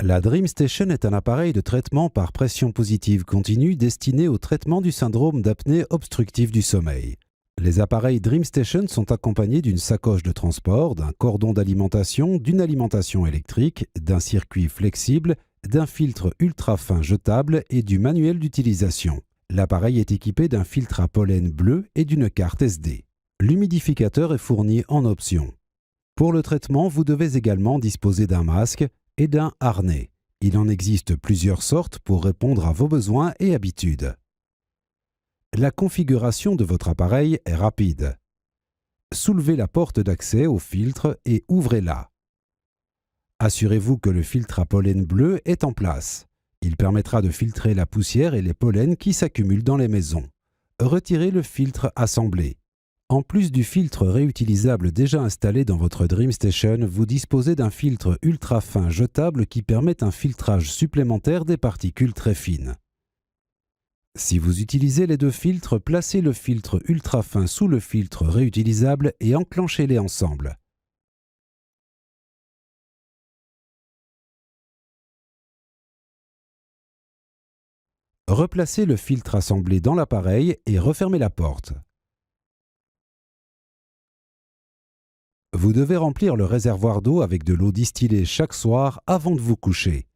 La DreamStation est un appareil de traitement par pression positive continue destiné au traitement du syndrome d'apnée obstructive du sommeil. Les appareils DreamStation sont accompagnés d'une sacoche de transport, d'un cordon d'alimentation, d'une alimentation électrique, d'un circuit flexible, d'un filtre ultra fin jetable et du manuel d'utilisation. L'appareil est équipé d'un filtre à pollen bleu et d'une carte SD. L'humidificateur est fourni en option. Pour le traitement, vous devez également disposer d'un masque et d'un harnais. Il en existe plusieurs sortes pour répondre à vos besoins et habitudes. La configuration de votre appareil est rapide. Soulevez la porte d'accès au filtre et ouvrez-la. Assurez-vous que le filtre à pollen bleu est en place. Il permettra de filtrer la poussière et les pollens qui s'accumulent dans les maisons. Retirez le filtre assemblé. En plus du filtre réutilisable déjà installé dans votre DreamStation, vous disposez d'un filtre ultra fin jetable qui permet un filtrage supplémentaire des particules très fines. Si vous utilisez les deux filtres, placez le filtre ultra fin sous le filtre réutilisable et enclenchez-les ensemble. Replacez le filtre assemblé dans l'appareil et refermez la porte. Vous devez remplir le réservoir d'eau avec de l'eau distillée chaque soir avant de vous coucher.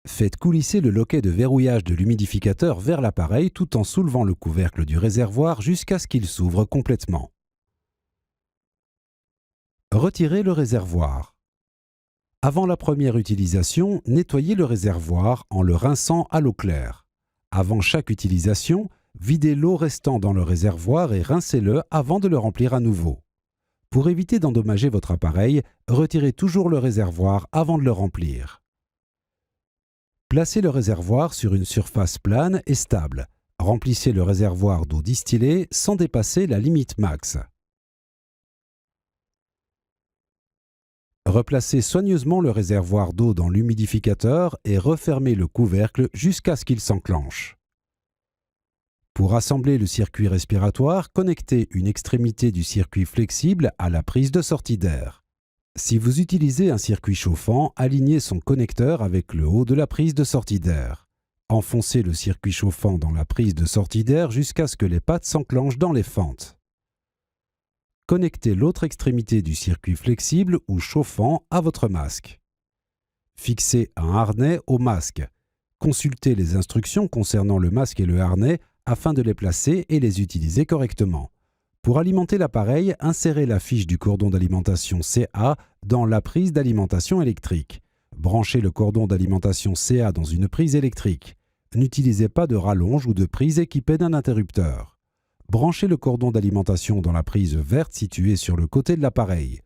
Faites coulisser le loquet de verrouillage de l'humidificateur vers l'appareil tout en soulevant le couvercle du réservoir jusqu'à ce qu'il s'ouvre complètement. Retirez le réservoir. Avant la première utilisation, nettoyez le réservoir en le rinçant à l'eau claire. Avant chaque utilisation, videz l'eau restant dans le réservoir et rincez-le avant de le remplir à nouveau. Pour éviter d'endommager votre appareil, retirez toujours le réservoir avant de le remplir. Placez le réservoir sur une surface plane et stable. Remplissez le réservoir d'eau distillée sans dépasser la limite max. Replacez soigneusement le réservoir d'eau dans l'humidificateur et refermez le couvercle jusqu'à ce qu'il s'enclenche. Pour assembler le circuit respiratoire, connectez une extrémité du circuit flexible à la prise de sortie d'air. Si vous utilisez un circuit chauffant, alignez son connecteur avec le haut de la prise de sortie d'air. Enfoncez le circuit chauffant dans la prise de sortie d'air jusqu'à ce que les pattes s'enclenchent dans les fentes. Connectez l'autre extrémité du circuit flexible ou chauffant à votre masque. Fixez un harnais au masque. Consultez les instructions concernant le masque et le harnais afin de les placer et les utiliser correctement. Pour alimenter l'appareil, insérez la fiche du cordon d'alimentation CA dans la prise d'alimentation électrique. Branchez le cordon d'alimentation CA dans une prise électrique. N'utilisez pas de rallonge ou de prise équipée d'un interrupteur. Branchez le cordon d'alimentation dans la prise verte située sur le côté de l'appareil.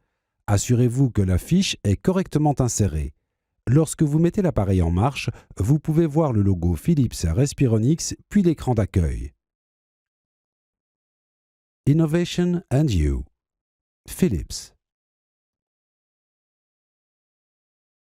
Assurez-vous que la fiche est correctement insérée. Lorsque vous mettez l'appareil en marche, vous pouvez voir le logo Philips Respironics puis l'écran d'accueil. Innovation and You. Philips.